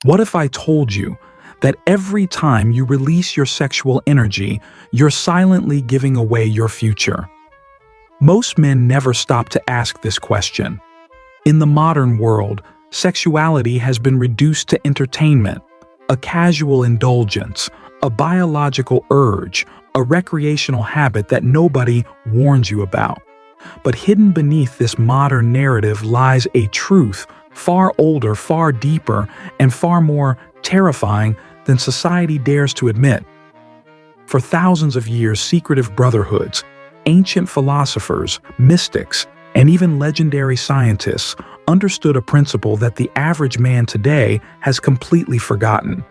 What if I told you that every time you release your sexual energy, you're silently giving away your future? Most men never stop to ask this question. In the modern world, sexuality has been reduced to entertainment, a casual indulgence, a biological urge, a recreational habit that nobody warns you about. But hidden beneath this modern narrative lies a truth far older, far deeper, and far more terrifying than society dares to admit. For thousands of years, secretive brotherhoods, ancient philosophers, mystics, and even legendary scientists understood a principle that the average man today has completely forgotten.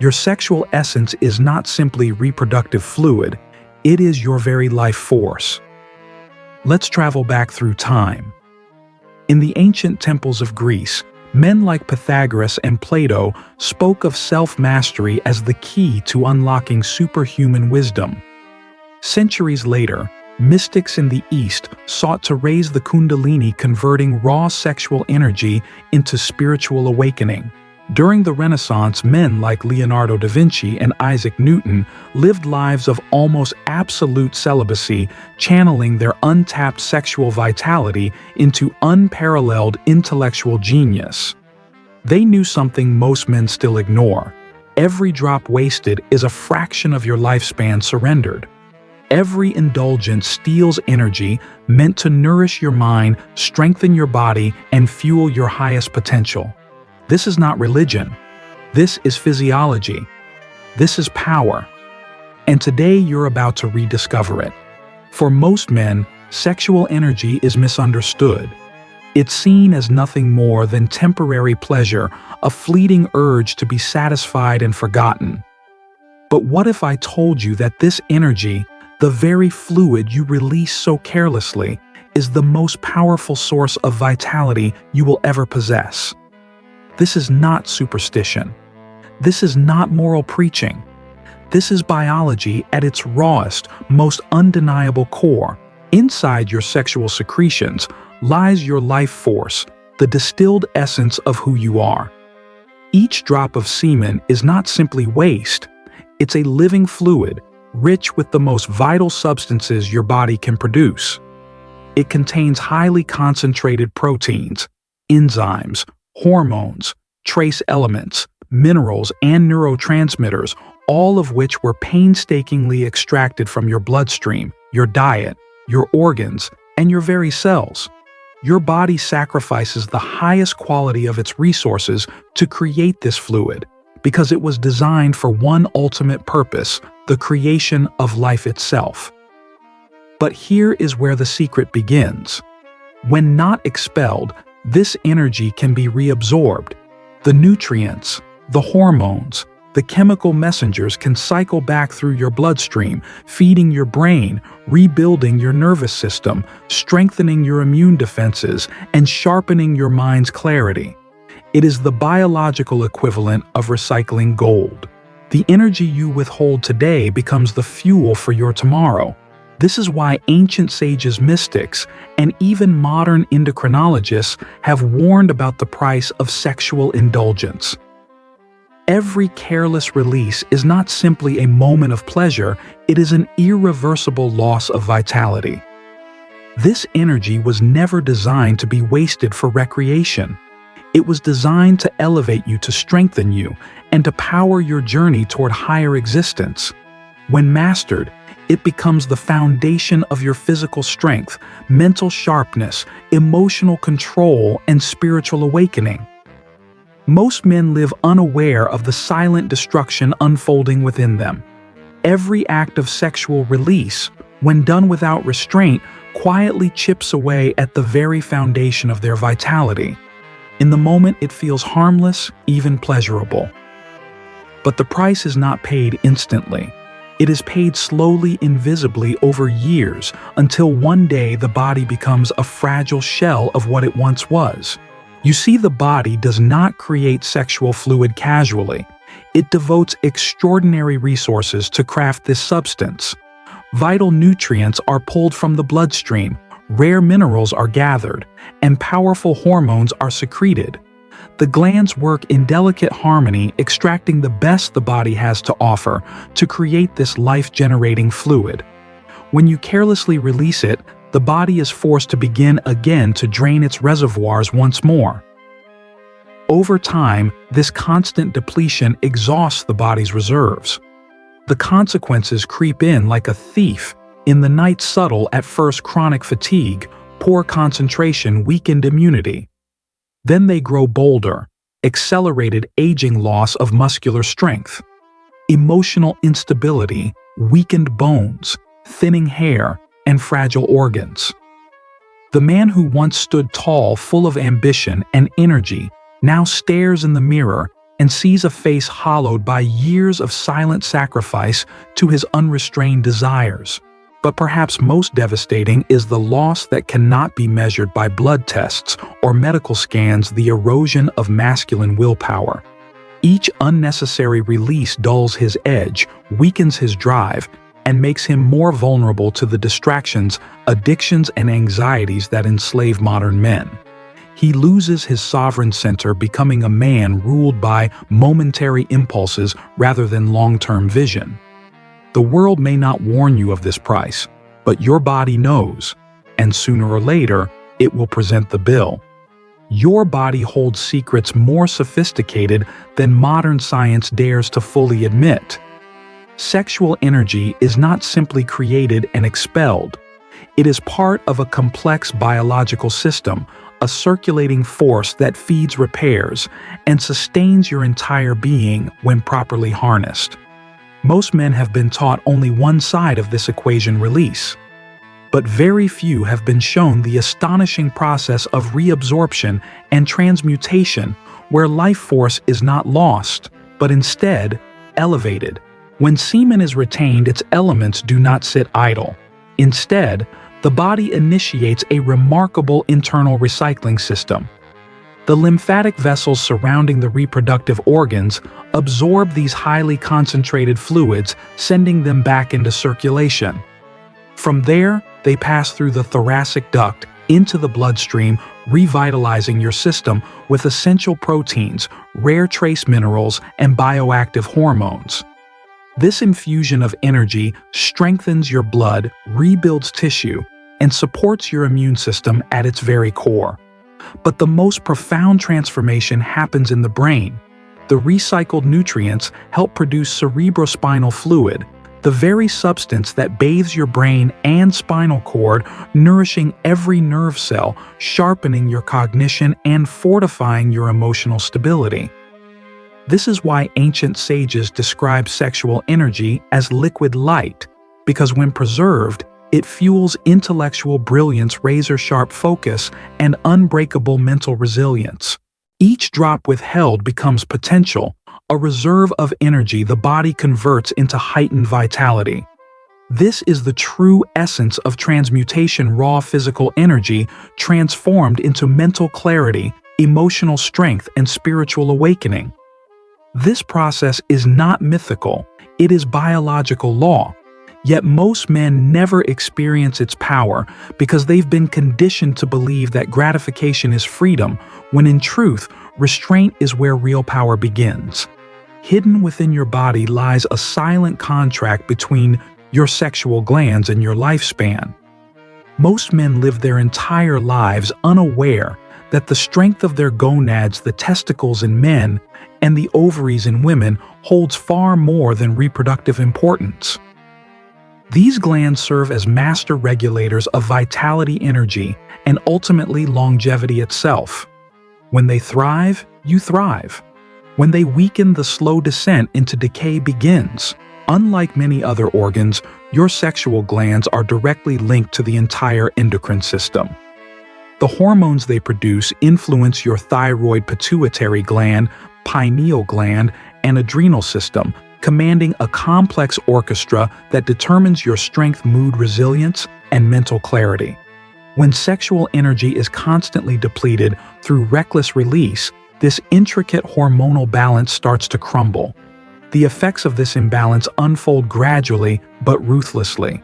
Your sexual essence is not simply reproductive fluid, it is your very life force. Let's travel back through time. In the ancient temples of Greece, men like Pythagoras and Plato spoke of self-mastery as the key to unlocking superhuman wisdom. Centuries later, mystics in the East sought to raise the Kundalini, converting raw sexual energy into spiritual awakening. During the Renaissance, men like Leonardo da Vinci and Isaac Newton lived lives of almost absolute celibacy, channeling their untapped sexual vitality into unparalleled intellectual genius. They knew something most men still ignore. Every drop wasted is a fraction of your lifespan surrendered. Every indulgence steals energy meant to nourish your mind, strengthen your body, and fuel your highest potential. This is not religion. This is physiology. This is power. And today you're about to rediscover it. For most men, sexual energy is misunderstood. It's seen as nothing more than temporary pleasure, a fleeting urge to be satisfied and forgotten. But what if I told you that this energy, the very fluid you release so carelessly, is the most powerful source of vitality you will ever possess? This is not superstition. This is not moral preaching. This is biology at its rawest, most undeniable core. Inside your sexual secretions lies your life force, the distilled essence of who you are. Each drop of semen is not simply waste. It's a living fluid, rich with the most vital substances your body can produce. It contains highly concentrated proteins, enzymes, hormones, trace elements, minerals, and neurotransmitters, all of which were painstakingly extracted from your bloodstream, your diet, your organs, and your very cells. Your body sacrifices the highest quality of its resources to create this fluid, because it was designed for one ultimate purpose, the creation of life itself. But here is where the secret begins. When not expelled, this energy can be reabsorbed. The nutrients, the hormones, the chemical messengers can cycle back through your bloodstream, feeding your brain, rebuilding your nervous system, strengthening your immune defenses, and sharpening your mind's clarity. It is the biological equivalent of recycling gold. The energy you withhold today becomes the fuel for your tomorrow. This is why ancient sages, mystics, and even modern endocrinologists have warned about the price of sexual indulgence. Every careless release is not simply a moment of pleasure, it is an irreversible loss of vitality. This energy was never designed to be wasted for recreation. It was designed to elevate you, to strengthen you, and to power your journey toward higher existence. When mastered, it becomes the foundation of your physical strength, mental sharpness, emotional control, and spiritual awakening. Most men live unaware of the silent destruction unfolding within them. Every act of sexual release, when done without restraint, quietly chips away at the very foundation of their vitality. In the moment, it feels harmless, even pleasurable. But the price is not paid instantly. It is paid slowly, invisibly over years, until one day the body becomes a fragile shell of what it once was. You see, the body does not create sexual fluid casually. It devotes extraordinary resources to craft this substance. Vital nutrients are pulled from the bloodstream, rare minerals are gathered, and powerful hormones are secreted. The glands work in delicate harmony, extracting the best the body has to offer to create this life-generating fluid. When you carelessly release it, the body is forced to begin again to drain its reservoirs once more. Over time, this constant depletion exhausts the body's reserves. The consequences creep in like a thief. In the night, subtle at first: chronic fatigue, poor concentration, weakened immunity. Then they grow bolder: accelerated aging, loss of muscular strength, emotional instability, weakened bones, thinning hair, and fragile organs. The man who once stood tall, full of ambition and energy, now stares in the mirror and sees a face hollowed by years of silent sacrifice to his unrestrained desires. But perhaps most devastating is the loss that cannot be measured by blood tests or medical scans: the erosion of masculine willpower. Each unnecessary release dulls his edge, weakens his drive, and makes him more vulnerable to the distractions, addictions, and anxieties that enslave modern men. He loses his sovereign center, becoming a man ruled by momentary impulses rather than long-term vision. The world may not warn you of this price, but your body knows, and sooner or later, it will present the bill. Your body holds secrets more sophisticated than modern science dares to fully admit. Sexual energy is not simply created and expelled. It is part of a complex biological system, a circulating force that feeds, repairs, and sustains your entire being when properly harnessed. Most men have been taught only one side of this equation: release. But very few have been shown the astonishing process of reabsorption and transmutation, where life force is not lost, but instead elevated. When semen is retained, its elements do not sit idle. Instead, the body initiates a remarkable internal recycling system. The lymphatic vessels surrounding the reproductive organs absorb these highly concentrated fluids, sending them back into circulation. From there, they pass through the thoracic duct into the bloodstream, revitalizing your system with essential proteins, rare trace minerals, and bioactive hormones. This infusion of energy strengthens your blood, rebuilds tissue, and supports your immune system at its very core. But the most profound transformation happens in the brain. The recycled nutrients help produce cerebrospinal fluid, the very substance that bathes your brain and spinal cord, nourishing every nerve cell, sharpening your cognition, and fortifying your emotional stability. This is why ancient sages describe sexual energy as liquid light, because when preserved, it fuels intellectual brilliance, razor-sharp focus, and unbreakable mental resilience. Each drop withheld becomes potential, a reserve of energy the body converts into heightened vitality. This is the true essence of transmutation: raw physical energy transformed into mental clarity, emotional strength, and spiritual awakening. This process is not mythical, it is biological law. Yet most men never experience its power because they've been conditioned to believe that gratification is freedom, when in truth, restraint is where real power begins. Hidden within your body lies a silent contract between your sexual glands and your lifespan. Most men live their entire lives unaware that the strength of their gonads, the testicles in men, and the ovaries in women, holds far more than reproductive importance. These glands serve as master regulators of vitality, energy, and ultimately longevity itself. When they thrive, you thrive. When they weaken, the slow descent into decay begins. Unlike many other organs, your sexual glands are directly linked to the entire endocrine system. The hormones they produce influence your thyroid, pituitary gland, pineal gland, and adrenal system, commanding a complex orchestra that determines your strength, mood, resilience, and mental clarity. When sexual energy is constantly depleted through reckless release, this intricate hormonal balance starts to crumble. The effects of this imbalance unfold gradually but ruthlessly.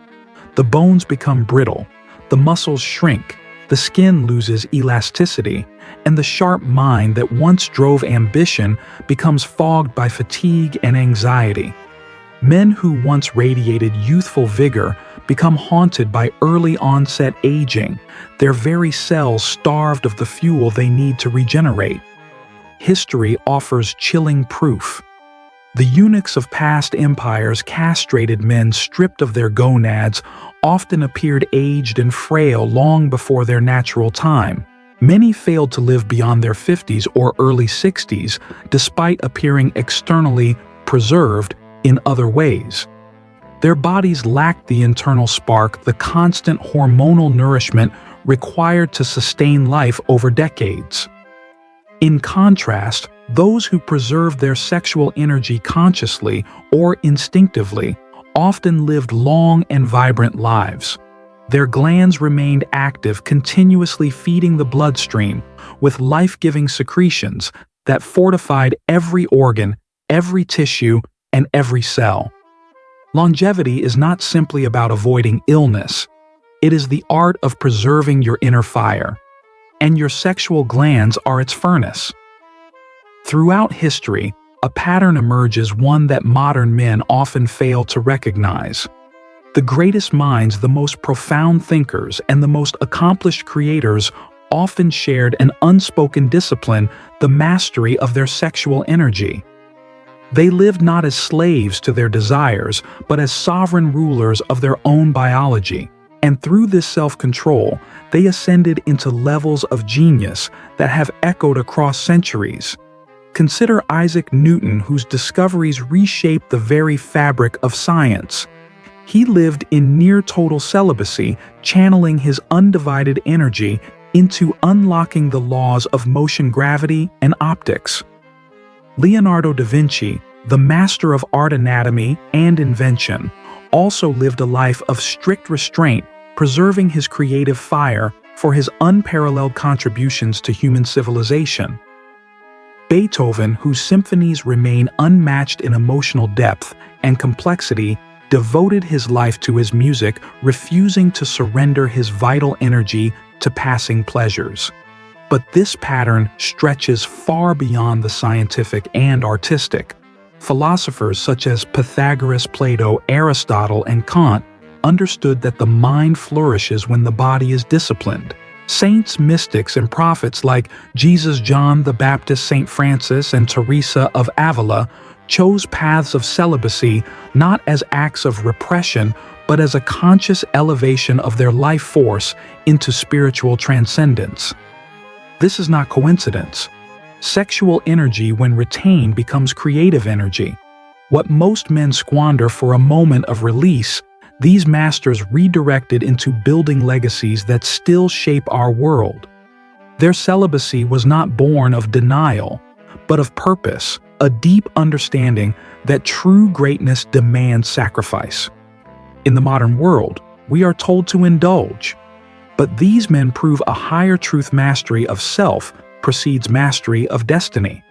The bones become brittle, the muscles shrink, The skin loses elasticity, and the sharp mind that once drove ambition becomes fogged by fatigue and anxiety. Men who once radiated youthful vigor become haunted by early-onset aging, their very cells starved of the fuel they need to regenerate. History offers chilling proof. The eunuchs of past empires castrated men stripped of their gonads often appeared aged and frail long before their natural time. Many failed to live beyond their 50s or early 60s, despite appearing externally preserved in other ways. Their bodies lacked the internal spark, the constant hormonal nourishment required to sustain life over decades. In contrast, those who preserved their sexual energy consciously or instinctively often lived long and vibrant lives. Their glands remained active, continuously feeding the bloodstream with life-giving secretions that fortified every organ, every tissue, and every cell. Longevity is not simply about avoiding illness. It is the art of preserving your inner fire, and your sexual glands are its furnace. Throughout history, a pattern emerges, one that modern men often fail to recognize. The greatest minds, the most profound thinkers, and the most accomplished creators often shared an unspoken discipline, the mastery of their sexual energy. They lived not as slaves to their desires, but as sovereign rulers of their own biology. And through this self-control, they ascended into levels of genius that have echoed across centuries. Consider Isaac Newton, whose discoveries reshaped the very fabric of science. He lived in near-total celibacy, channeling his undivided energy into unlocking the laws of motion, gravity, and optics. Leonardo da Vinci, the master of art, anatomy, and invention, also lived a life of strict restraint, preserving his creative fire for his unparalleled contributions to human civilization. Beethoven, whose symphonies remain unmatched in emotional depth and complexity, devoted his life to his music, refusing to surrender his vital energy to passing pleasures. But this pattern stretches far beyond the scientific and artistic. Philosophers such as Pythagoras, Plato, Aristotle, and Kant understood that the mind flourishes when the body is disciplined. Saints, mystics, and prophets like Jesus, John the Baptist, Saint Francis, and Teresa of Avila chose paths of celibacy not as acts of repression, but as a conscious elevation of their life force into spiritual transcendence. This is not coincidence. Sexual energy, when retained, becomes creative energy. What most men squander for a moment of release, these masters redirected into building legacies that still shape our world. Their celibacy was not born of denial, but of purpose, a deep understanding that true greatness demands sacrifice. In the modern world, we are told to indulge, but these men prove a higher truth: mastery of self precedes mastery of destiny.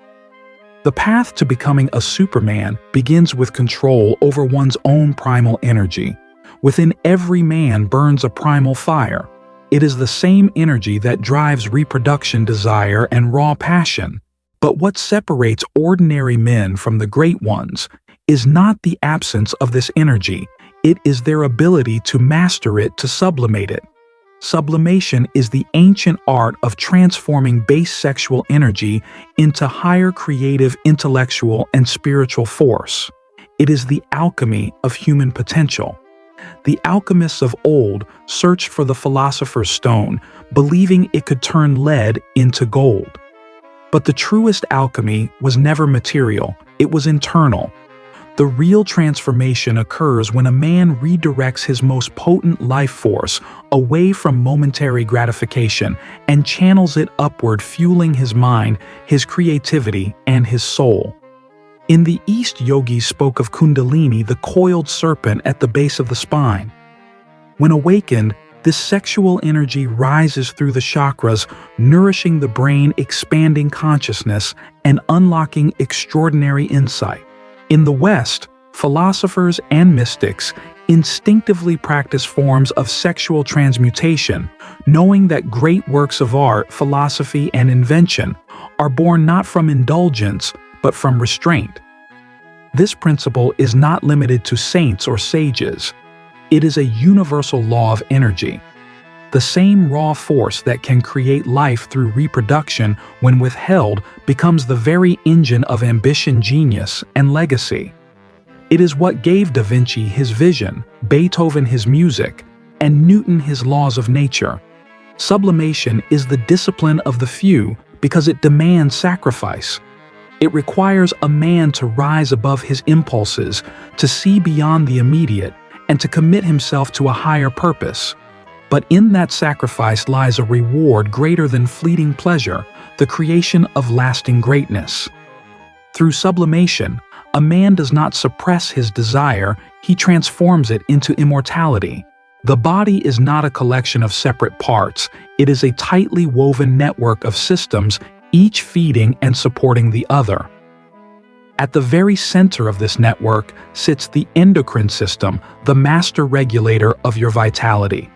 The path to becoming a Superman begins with control over one's own primal energy. Within every man burns a primal fire. It is the same energy that drives reproduction, desire, and raw passion. But what separates ordinary men from the great ones is not the absence of this energy, it is their ability to master it, to sublimate it. Sublimation is the ancient art of transforming base sexual energy into higher creative, intellectual, and spiritual force. It is the alchemy of human potential. The alchemists of old searched for the philosopher's stone, believing it could turn lead into gold. But the truest alchemy was never material, it was internal. The real transformation occurs when a man redirects his most potent life force away from momentary gratification and channels it upward, fueling his mind, his creativity, and his soul. In the East, yogis spoke of Kundalini, the coiled serpent at the base of the spine. When awakened, this sexual energy rises through the chakras, nourishing the brain, expanding consciousness, and unlocking extraordinary insight. In the West, philosophers and mystics instinctively practice forms of sexual transmutation, knowing that great works of art, philosophy, and invention are born not from indulgence, but from restraint. This principle is not limited to saints or sages. It is a universal law of energy. The same raw force that can create life through reproduction when withheld becomes the very engine of ambition, genius, and legacy. It is what gave Da Vinci his vision, Beethoven his music, and Newton his laws of nature. Sublimation is the discipline of the few because it demands sacrifice. It requires a man to rise above his impulses, to see beyond the immediate, and to commit himself to a higher purpose. But in that sacrifice lies a reward greater than fleeting pleasure, the creation of lasting greatness. Through sublimation, a man does not suppress his desire, he transforms it into immortality. The body is not a collection of separate parts, it is a tightly woven network of systems, each feeding and supporting the other. At the very center of this network sits the endocrine system, the master regulator of your vitality.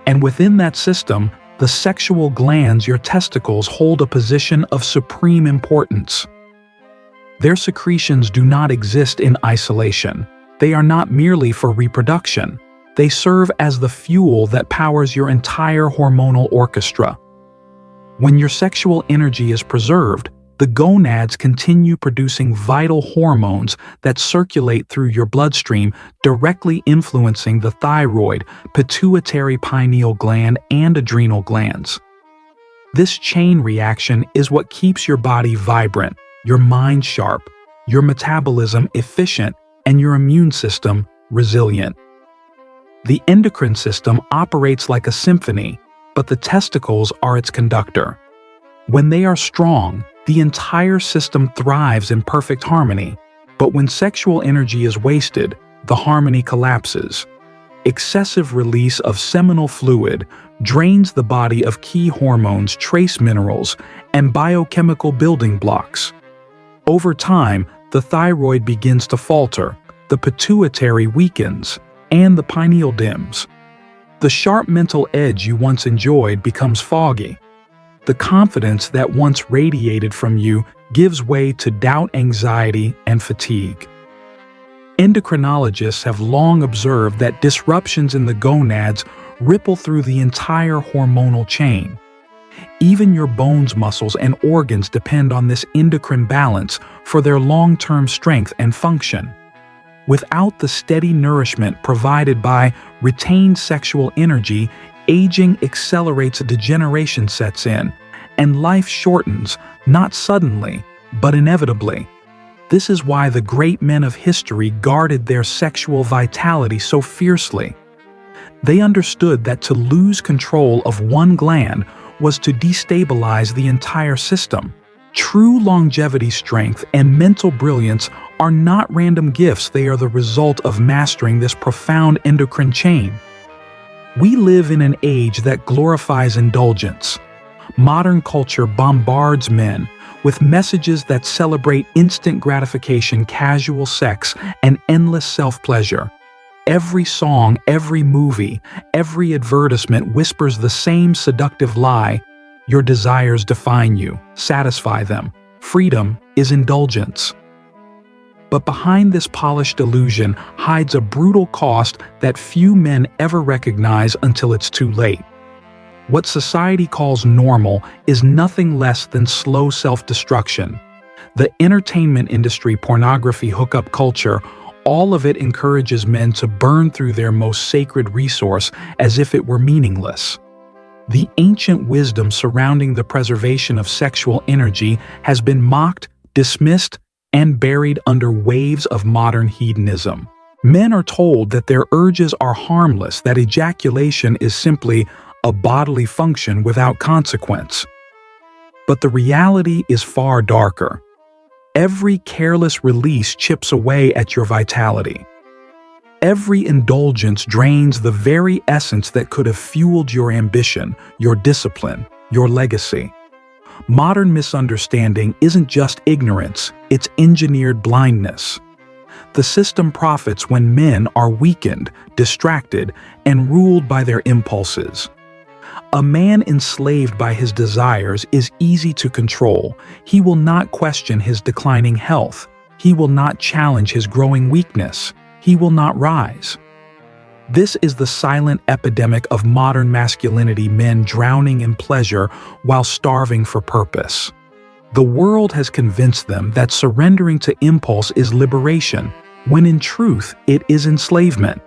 And within that system, the sexual glands, your testicles, hold a position of supreme importance. Their secretions do not exist in isolation. They are not merely for reproduction. They serve as the fuel that powers your entire hormonal orchestra. When your sexual energy is preserved, the gonads continue producing vital hormones that circulate through your bloodstream, directly influencing the thyroid, pituitary pineal gland, and adrenal glands. This chain reaction is what keeps your body vibrant, your mind sharp, your metabolism efficient, and your immune system resilient. The endocrine system operates like a symphony, but the testicles are its conductor. When they are strong, the entire system thrives in perfect harmony, but when sexual energy is wasted, the harmony collapses. Excessive release of seminal fluid drains the body of key hormones, trace minerals, and biochemical building blocks. Over time, the thyroid begins to falter, the pituitary weakens, and the pineal dims. The sharp mental edge you once enjoyed becomes foggy. The confidence that once radiated from you gives way to doubt, anxiety, and fatigue. Endocrinologists have long observed that disruptions in the gonads ripple through the entire hormonal chain. Even your bones, muscles, and organs depend on this endocrine balance for their long-term strength and function. Without the steady nourishment provided by retained sexual energy, aging accelerates, degeneration sets in, and life shortens, not suddenly, but inevitably. This is why the great men of history guarded their sexual vitality so fiercely. They understood that to lose control of one gland was to destabilize the entire system. True longevity, strength, and mental brilliance are not random gifts, they are the result of mastering this profound endocrine chain. We live in an age that glorifies indulgence. Modern culture bombards men with messages that celebrate instant gratification, casual sex, and endless self-pleasure. Every song, every movie, every advertisement whispers the same seductive lie: your desires define you, satisfy them. Freedom is indulgence. But behind this polished illusion hides a brutal cost that few men ever recognize until it's too late. What society calls normal is nothing less than slow self-destruction. The entertainment industry, pornography, hookup culture, all of it encourages men to burn through their most sacred resource as if it were meaningless. The ancient wisdom surrounding the preservation of sexual energy has been mocked, dismissed, and buried under waves of modern hedonism. Men are told that their urges are harmless, that ejaculation is simply a bodily function without consequence. But the reality is far darker. Every careless release chips away at your vitality. Every indulgence drains the very essence that could have fueled your ambition, your discipline, your legacy. Modern misunderstanding isn't just ignorance, it's engineered blindness. The system profits when men are weakened, distracted, and ruled by their impulses. A man enslaved by his desires is easy to control. He will not question his declining health. He will not challenge his growing weakness. He will not rise. This is the silent epidemic of modern masculinity, men drowning in pleasure while starving for purpose. The world has convinced them that surrendering to impulse is liberation, when in truth it is enslavement.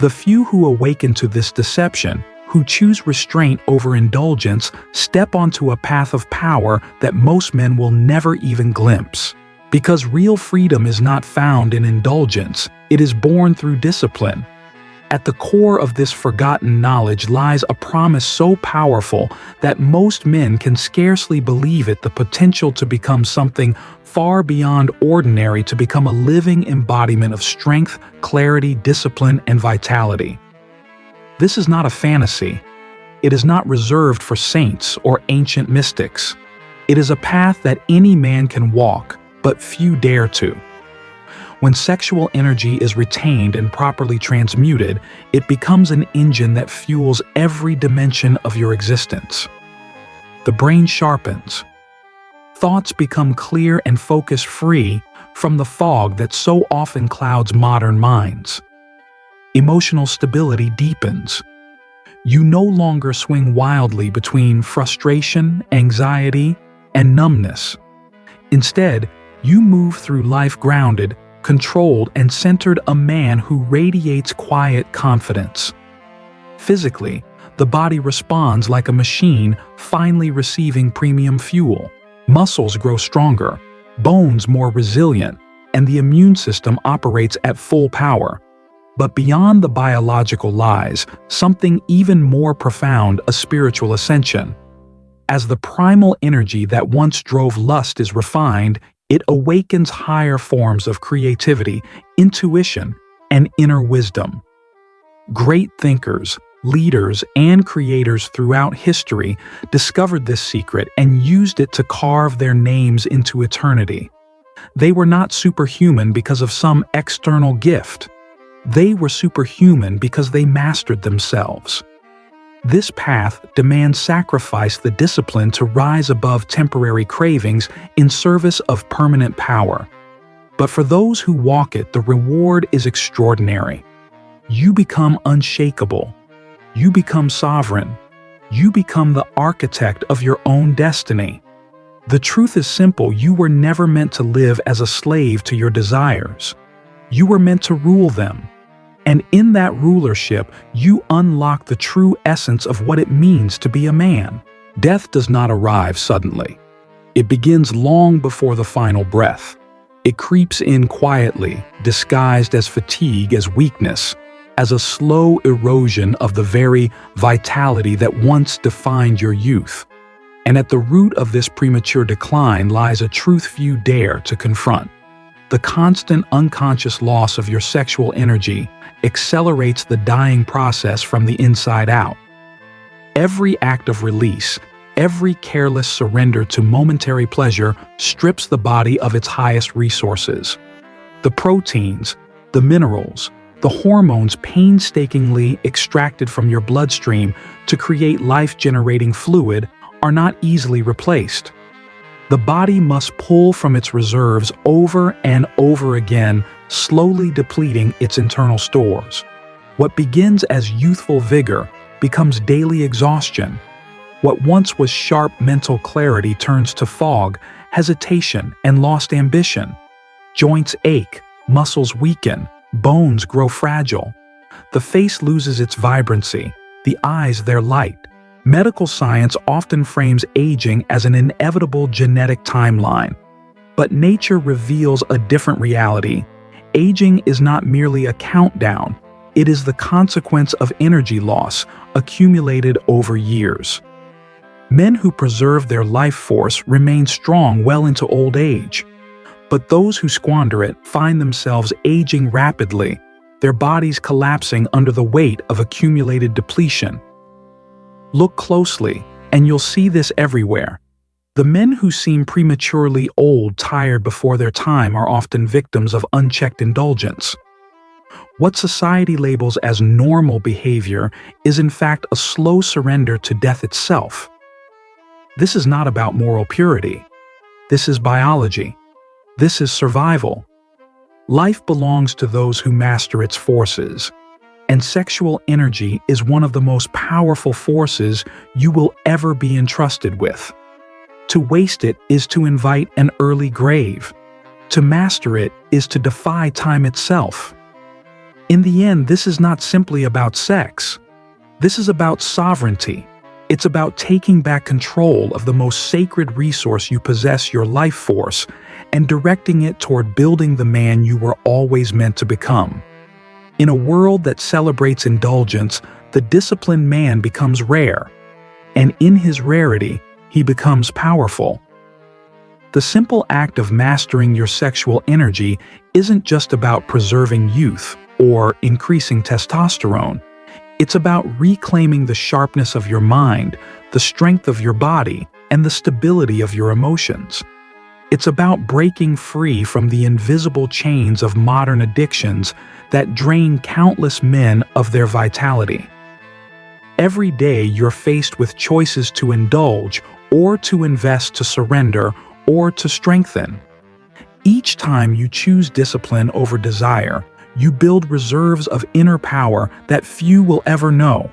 The few who awaken to this deception, who choose restraint over indulgence, step onto a path of power that most men will never even glimpse. Because real freedom is not found in indulgence, it is born through discipline. At the core of this forgotten knowledge lies a promise so powerful that most men can scarcely believe it, the potential to become something far beyond ordinary, to become a living embodiment of strength, clarity, discipline, and vitality. This is not a fantasy. It is not reserved for saints or ancient mystics. It is a path that any man can walk, but few dare to. When sexual energy is retained and properly transmuted, it becomes an engine that fuels every dimension of your existence. The brain sharpens. Thoughts become clear and focus-free from the fog that so often clouds modern minds. Emotional stability deepens. You no longer swing wildly between frustration, anxiety, and numbness. Instead, you move through life grounded, controlled, and centered, a man who radiates quiet confidence. Physically, the body responds like a machine finally receiving premium fuel. Muscles grow stronger, bones more resilient, and the immune system operates at full power. But beyond the biological lies, something even more profound, a spiritual ascension. As the primal energy that once drove lust is refined, it awakens higher forms of creativity, intuition, and inner wisdom. Great thinkers, leaders, and creators throughout history discovered this secret and used it to carve their names into eternity. They were not superhuman because of some external gift. They were superhuman because they mastered themselves. This path demands sacrifice, the discipline to rise above temporary cravings in service of permanent power. But for those who walk it, the reward is extraordinary. You become unshakable. You become sovereign. You become the architect of your own destiny. The truth is simple: you were never meant to live as a slave to your desires. You were meant to rule them. And in that rulership, you unlock the true essence of what it means to be a man. Death does not arrive suddenly. It begins long before the final breath. It creeps in quietly, disguised as fatigue, as weakness, as a slow erosion of the very vitality that once defined your youth. And at the root of this premature decline lies a truth few dare to confront. The constant unconscious loss of your sexual energy accelerates the dying process from the inside out. Every act of release, every careless surrender to momentary pleasure strips the body of its highest resources. The proteins, the minerals, the hormones painstakingly extracted from your bloodstream to create life-generating fluid are not easily replaced. The body must pull from its reserves over and over again, slowly depleting its internal stores. What begins as youthful vigor becomes daily exhaustion. What once was sharp mental clarity turns to fog, hesitation, and lost ambition. Joints ache, muscles weaken, bones grow fragile. The face loses its vibrancy, the eyes their light. Medical science often frames aging as an inevitable genetic timeline. But nature reveals a different reality. Aging is not merely a countdown. It is the consequence of energy loss accumulated over years. Men who preserve their life force remain strong well into old age. But those who squander it find themselves aging rapidly, their bodies collapsing under the weight of accumulated depletion. Look closely, and you'll see this everywhere. The men who seem prematurely old, tired before their time, are often victims of unchecked indulgence. What society labels as normal behavior is in fact a slow surrender to death itself. This is not about moral purity. This is biology. This is survival. Life belongs to those who master its forces, and sexual energy is one of the most powerful forces you will ever be entrusted with. To waste it is to invite an early grave. To master it is to defy time itself. In the end, this is not simply about sex. This is about sovereignty. It's about taking back control of the most sacred resource you possess, your life force, and directing it toward building the man you were always meant to become. In a world that celebrates indulgence, the disciplined man becomes rare, and in his rarity, he becomes powerful. The simple act of mastering your sexual energy isn't just about preserving youth or increasing testosterone. It's about reclaiming the sharpness of your mind, the strength of your body, and the stability of your emotions. It's about breaking free from the invisible chains of modern addictions that drain countless men of their vitality. Every day you're faced with choices to indulge or to invest, to surrender or to strengthen. Each time you choose discipline over desire, you build reserves of inner power that few will ever know.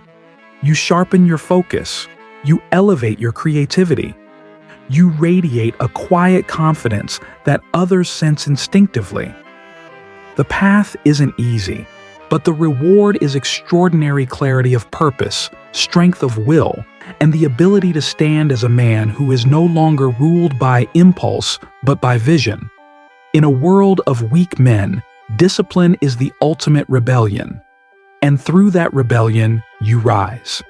You sharpen your focus. You elevate your creativity. You radiate a quiet confidence that others sense instinctively. The path isn't easy, but the reward is extraordinary clarity of purpose, strength of will, and the ability to stand as a man who is no longer ruled by impulse but by vision. In a world of weak men, discipline is the ultimate rebellion, and through that rebellion, you rise.